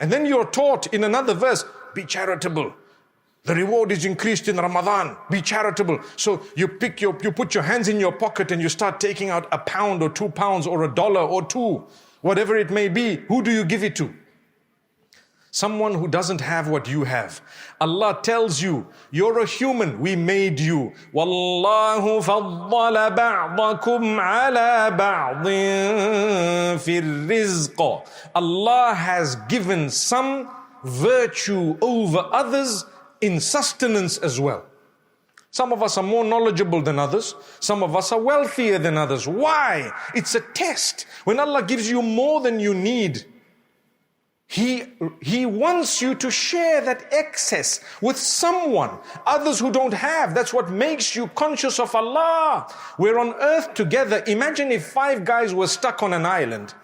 And then you're taught in another verse, be charitable. The reward is increased in Ramadan. Be charitable. So you put your hands in your pocket and you start taking out £1 or £2 or $1 or $2, whatever it may be. Who do you give it to? Someone who doesn't have what you have. Allah tells you, you're a human, we made you. وَاللَّهُ فَضَّلَ بَعْضَكُمْ عَلَى بَعْضٍ فِي الرِّزْقِ. Allah has given some virtue over others in sustenance as well. Some of us are more knowledgeable than others. Some of us are wealthier than others. Why? It's a test. When Allah gives you more than you need, He wants you to share that excess with someone, others who don't have. That's what makes you conscious of Allah. We're on earth together. Imagine if 5 guys were stuck on an island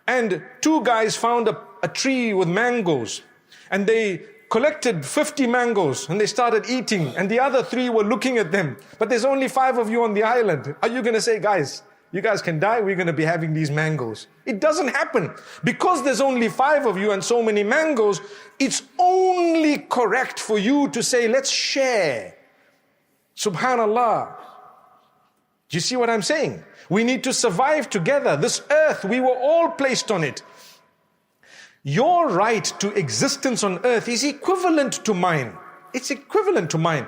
and 2 guys found a tree with mangoes and they collected 50 mangoes and they started eating, and the other 3 were looking at them. But there's only 5 of you on the island. Are you going to say, guys, you guys can die, we're going to be having these mangoes? It doesn't happen. Because there's only 5 of you and so many mangoes, it's only correct for you to say, let's share. Subhanallah. Do you see what I'm saying? We need to survive together. This earth, we were all placed on it. Your right to existence on earth is equivalent to mine. It's equivalent to mine.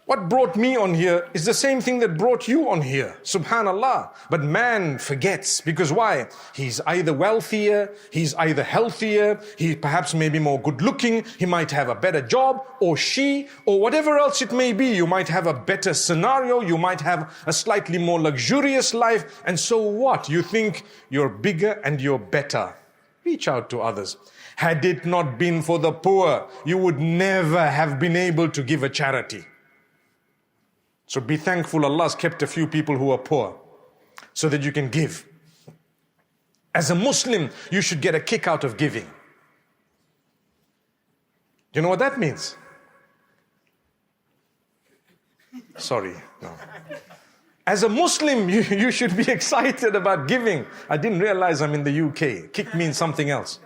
What brought me on here is the same thing that brought you on here. Subhanallah. But man forgets. Because why? He's either wealthier, he's either healthier, he perhaps may be more good looking, he might have a better job, or she, or whatever else it may be. You might have a better scenario, you might have a slightly more luxurious life. And so what? You think you're bigger and you're better. Reach out to others. Had it not been for the poor, you would never have been able to give a charity. So be thankful Allah's kept a few people who are poor so that you can give. As a Muslim, you should get a kick out of giving. You know what that means? Sorry, no. As a Muslim, you should be excited about giving. I didn't realize I'm in the UK. Kick means something else.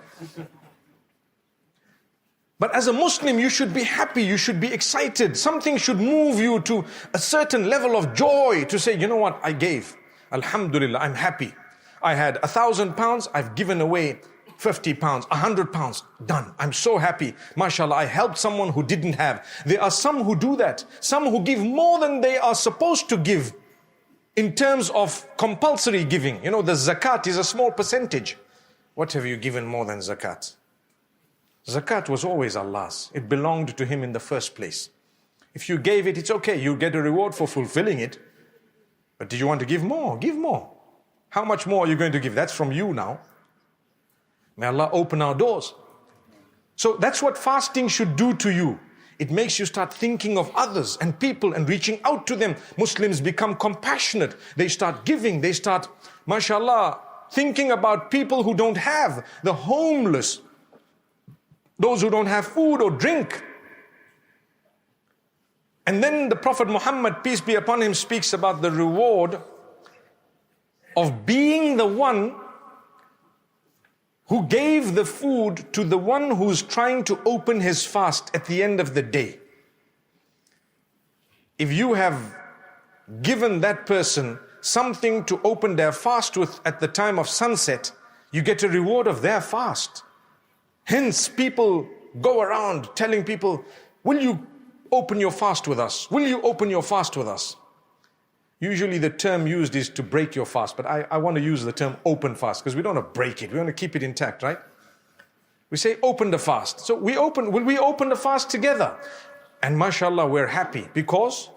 But as a Muslim, you should be happy, you should be excited. Something should move you to a certain level of joy to say, you know what, I gave. Alhamdulillah, I'm happy. I had £1,000, I've given away £50, £100, done. I'm so happy. MashaAllah, I helped someone who didn't have. There are some who do that. Some who give more than they are supposed to give. In terms of compulsory giving, you know, the zakat is a small percentage. What have you given more than zakat? Zakat was always Allah's. It belonged to Him in the first place. If you gave it, it's okay. You get a reward for fulfilling it. But do you want to give more? Give more. How much more are you going to give? That's from you now. May Allah open our doors. So that's what fasting should do to you. It makes you start thinking of others and people and reaching out to them. Muslims become compassionate. They start giving. They start, mashallah, thinking about people who don't have, the homeless, those who don't have food or drink. And then the Prophet Muhammad, peace be upon him, speaks about the reward of being the one who gave the food to the one who's trying to open his fast at the end of the day. If you have given that person something to open their fast with at the time of sunset, you get a reward of their fast. Hence, people go around telling people, will you open your fast with us? Will you open your fast with us? Usually the term used is to break your fast, but I want to use the term open fast because we don't want to break it. We want to keep it intact, right? We say open the fast. So will we open the fast together? And mashallah, we're happy because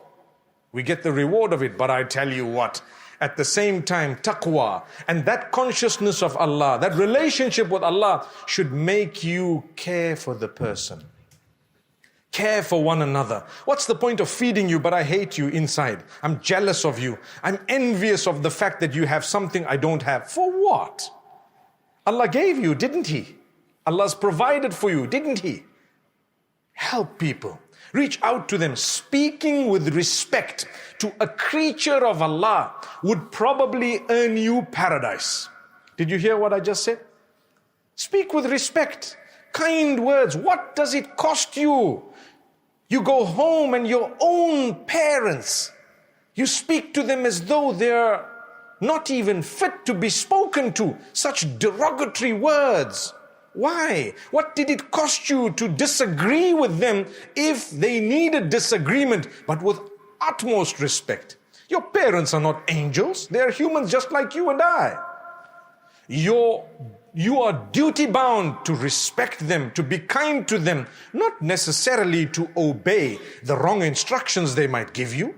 we get the reward of it. But I tell you what, at the same time, taqwa and that consciousness of Allah, that relationship with Allah should make you care for the person. Care for one another. What's the point of feeding you but I hate you inside? I'm jealous of you. I'm envious of the fact that you have something I don't have. For what? Allah gave you, didn't He? Allah's provided for you, didn't He? Help people. Reach out to them. Speaking with respect to a creature of Allah would probably earn you paradise. Did you hear what I just said? Speak with respect. Kind words. What does it cost you? You go home and your own parents, you speak to them as though they're not even fit to be spoken to. Such derogatory words. Why? What did it cost you to disagree with them if they needed disagreement, but with utmost respect? Your parents are not angels. They are humans just like you and I. You are duty bound to respect them, to be kind to them, not necessarily to obey the wrong instructions they might give you.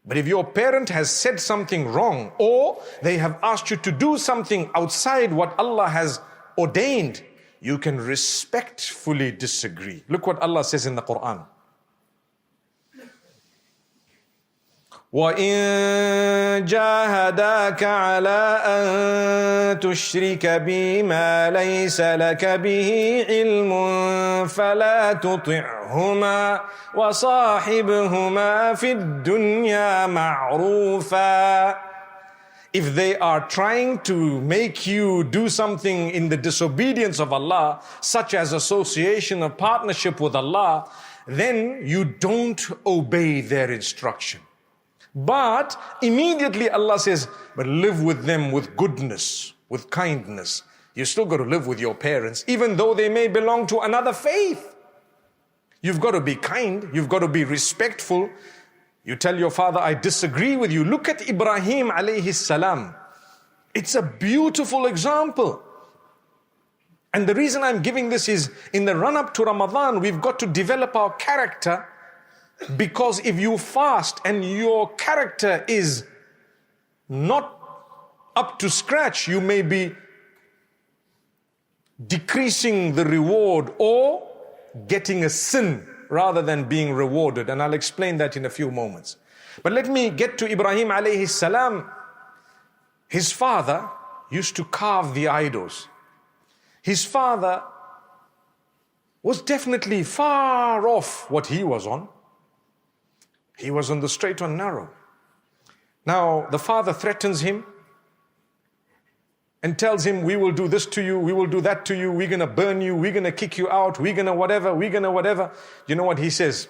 But if your parent has said something wrong, or they have asked you to do something outside what Allah has ordained, you can respectfully disagree. Look what Allah says in the Quran. وَإِن جَاهَدَاكَ عَلَىٰ أَن تُشْرِكَ بِي مَا لَيْسَ لَكَ بِهِ عِلْمٌ فَلَا تُطِعْهُمَا وَصَاحِبْهُمَا فِي الدُّنْيَا مَعْرُوفًا. If they are trying to make you do something in the disobedience of Allah, such as association or partnership with Allah, then you don't obey their instruction. But immediately Allah says, but live with them with goodness, with kindness. You still got to live with your parents, even though they may belong to another faith. You've got to be kind. You've got to be respectful. You tell your father, I disagree with you. Look at Ibrahim alayhi salam. It's a beautiful example. And the reason I'm giving this is, in the run-up to Ramadan, we've got to develop our character. Because if you fast and your character is not up to scratch, you may be decreasing the reward or getting a sin rather than being rewarded. And I'll explain that in a few moments. But let me get to Ibrahim alayhi salam. His father used to carve the idols. His father was definitely far off what he was on. He was on the straight and narrow. Now, the father threatens him and tells him, we will do this to you, we will do that to you, we're going to burn you, we're going to kick you out, we're going to whatever. You know what he says?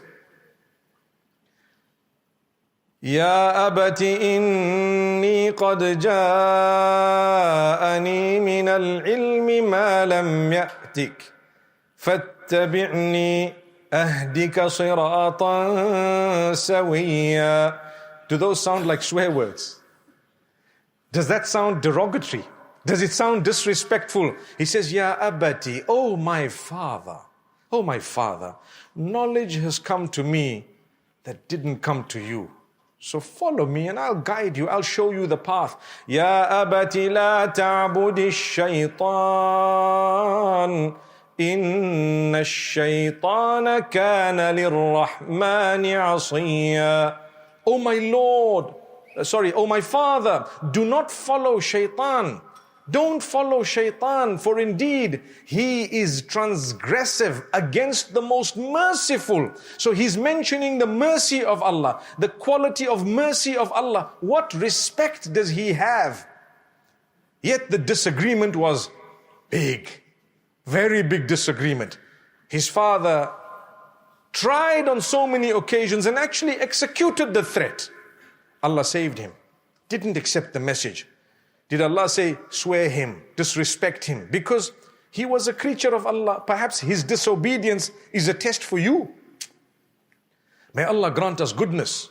يا أبت إني قد جاءني من العلم ما لم يأتك فاتبعني أهدك صراطا سويا. Do those sound like swear words? Does that sound derogatory? Does it sound disrespectful? He says, Ya abati, oh my father, knowledge has come to me that didn't come to you. So follow me and I'll guide you, I'll show you the path. Ya abati la ta'budi shaytan. Inna ash-shaytana kana lir-rahmani 'asiya. Oh my Lord, oh my father, do not follow shaitan. Don't follow shaitan, for indeed he is transgressive against the most merciful. So he's mentioning the mercy of Allah, the quality of mercy of Allah. What respect does he have? Yet the disagreement was big, very big disagreement. His father tried on so many occasions and actually executed the threat. Allah saved him, didn't accept the message. Did Allah say, swear him, disrespect him? Because he was a creature of Allah. Perhaps his disobedience is a test for you. May Allah grant us goodness.